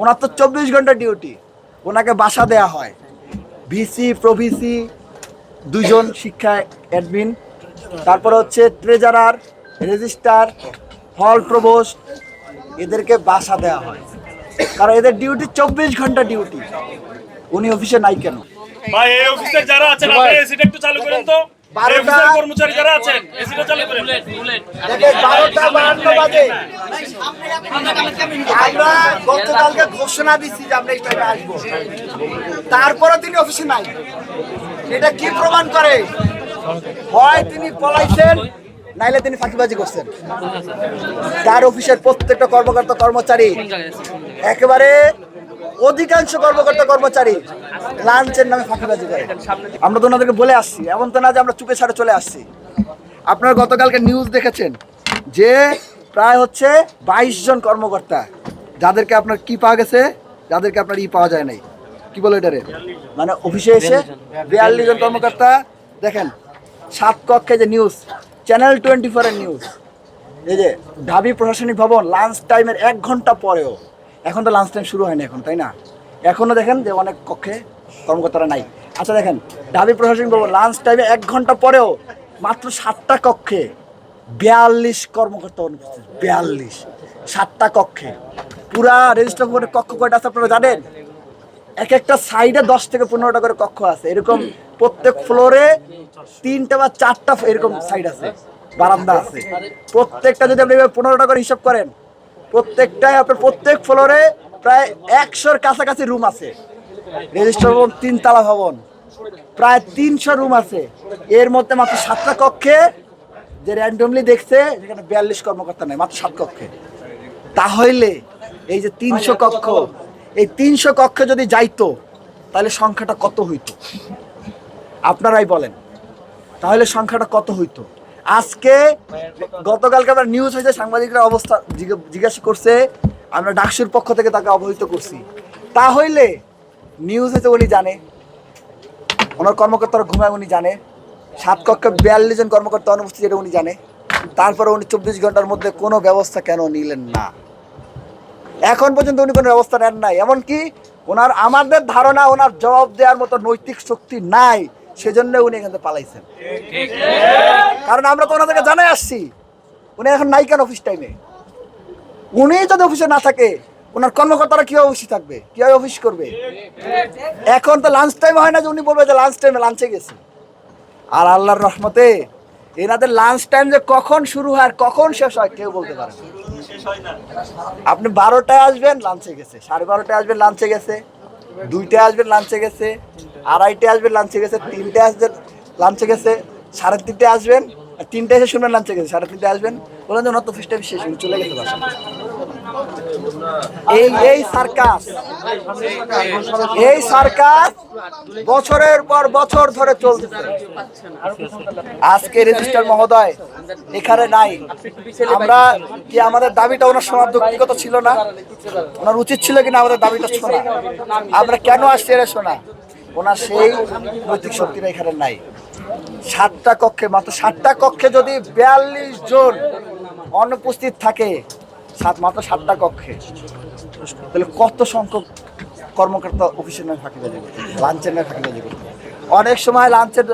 ওনার তো 24 ঘন্টা ডিউটি, ওনাকে বাসা দেয়া হয়। ভিসি প্রভিসি দুজন শিক্ষা অ্যাডমিন, তারপরে হচ্ছে ট্রেজারার, রেজিস্ট্রার, হল প্রভোস্ট, এদেরকে বাসা দেয়া হয়, কারণ এদের ডিউটি 24 ঘন্টা ডিউটি। উনি অফিসে নাই কেন? ভাই এই অফিসে যারা আছেন আপনি এসিটা একটু চালু করেন তো। এই অফিসের কর্মচারী যারা আছেন এসিটা চালু করেন। দেখেন 12টা 52 বাজে আমরা গতকালকে ঘোষণা দিচ্ছি যে আমরা এই টাইমে আসবো, তারপরে তিনি অফিসে নাই। এটা কি প্রমাণ করে? হয় তিনি পলাইছেন, নাইলে তিনি ফাঁকিবাজি করছেন। তার অফিসের প্রত্যেকটা কর্মকর্তা কর্মচারী, একেবারে অধিকাংশ কর্মকর্তা কর্মচারী লাঞ্চের নামে ফাঁকিবাজি করে। আমরা তো ওনাদেরকে বলে আসছি, এমন তো না যে আমরা চুপে ছাড়ে চলে আসছি। আপনারা গতকালকে নিউজ দেখেছেন যে প্রায় হচ্ছে 22 জন কর্মকর্তা, যাদেরকে আপনার কি পাওয়া গেছে, যাদেরকে আপনার পাওয়া যায় নাই, কি বলে এটারে, মানে অফিসে এসে 42 জন কর্মকর্তা। দেখেন 7 কক্ষে যে নিউজ, চ্যানেল 24 এর নিউজ, এই যে ঢাবি প্রশাসনিক ভবন লাঞ্চ টাইমের 1 ঘন্টা পরেও, এখন তো লাঞ্চ টাইম শুরু হয়নি এখন, তাই না? এখনও দেখেন যে অনেক কক্ষে কর্মকর্তারা নাই। আচ্ছা দেখেন ঢাবি প্রশাসনিক ভবন লাঞ্চ টাইমে 1 ঘন্টা পরেও মাত্র 7টা কক্ষে 42 কর্মকর্তা অনুপস্থিত। 42, 7টা কক্ষে। পুরা রেজিস্টার ভবনের কক্ষ কয়টা আছে আপনারা জানেন? এক একটা সাইডে 10 থেকে 15টা করে কক্ষ আছে। এরকম প্রত্যেক ফ্লোরে 3টা বা 4টা এরকম সাইড আছে, বারান্দা আছে। প্রত্যেকটা যদি আপনি 15টা করে হিসাব করেন, প্রত্যেকটাই আপনার প্রত্যেক ফ্লোরে প্রায় 100-র কাছাকাছি রুম আছে। রেজিস্টার ভবন 3 তলা ভবন, প্রায় 300 রুম আছে। এর মধ্যে মাত্র 7টা কক্ষে যে র্যান্ডমলি দেখছে যেখানে 42 কর্মকর্তা নেই, মাত্র 7 কক্ষে। তাহলে এই যে 300 কক্ষ, এই 300 কক্ষে যদি যাইতো তাহলে সংখ্যাটা কত হইতো আপনারাই বলেন? তাহলে সংখ্যাটা কত হইতো? আজকে গতকালকে আমরা নিউজ হয়েছে, সাংবাদিকরা অবস্থা জিজ্ঞাসা করছে, আমরা ডাকসুর পক্ষ থেকে তাকে অবহিত করছি। তাহলে নিউজ হয়েছে উনি জানে, ওনার কর্মকর্তারা ঘুমায় উনি জানে, 7 কক্ষে 42 জন কর্মকর্তা অনুপস্থিত এটা উনি জানে। তারপরে উনি 24 ঘন্টার মধ্যে কোনো ব্যবস্থা কেন নিলেন না? এখন পর্যন্ত উনি কোনো ব্যবস্থা নেন নাই। এমনকি ওনার, আমাদের ধারণা ওনার জবাব দেওয়ার মতো নৈতিক শক্তি নাই, সেজন্য উনি এখান থেকে পালাইছেন। কারণ আমরা তো ওনাদেরকে জানাই আসছি উনি এখন নাই কেন অফিস টাইমে। উনি যদি অফিসে না থাকে ওনার কর্মকর্তারা কিভাবে অফিসে থাকবে, কিভাবে অফিস করবে? এখন তো লাঞ্চ টাইম হয় না যে উনি বলবে যে লাঞ্চ টাইমে লাঞ্চে গেছে। আর আল্লাহর রহমতে এনাদের লাঞ্চ টাইম যে কখন শুরু হয় আর কখন শেষ হয় কেউ বলতে পারে না। আপনি 12টায় আসবেন লাঞ্চে গেছে, 12:30টায় আসবেন লাঞ্চে গেছে, 2টায় আসবেন লাঞ্চে গেছে, 2:30টায় আসবেন লাঞ্চে গেছে, 3টায় আসবেন লাঞ্চে গেছে, 3:30টায় আসবেন, 3টায় এসে শুনবেন লাঞ্চে গেছে, 3:30টায় আসবেন, বলেন যে ওনার তো অফিস টাইম শেষ, উনি চলে গেছে বাসা। এই সার্কাস, এই সার্কাস বছরের পর বছর ধরে চলতেছে। আজকে রেজিস্ট্রার মহোদয় এখানে নাই। আমরা কি আমাদের দাবিটা ওনার শোনার যৌক্তিকতা ছিল না? ওনার উচিত ছিল কিনা আমাদের দাবিটা শোনা? আমরা কেন আসছি এরা শোনা? ওনার সেই নৈতিক শক্তিটা এখানে নাই। 7টা কক্ষে, মাত্র 7টা কক্ষে যদি 42 জন অনুপস্থিত থাকে, মাত্র 7টা কক্ষে, তাহলে কত সংখ্যক কর্মকর্তা অফিসের নয় ফাঁকিবাজি করতে, লাঞ্চের নয় ফাঁকিবাজি করতে। অনেক সময় লাঞ্চের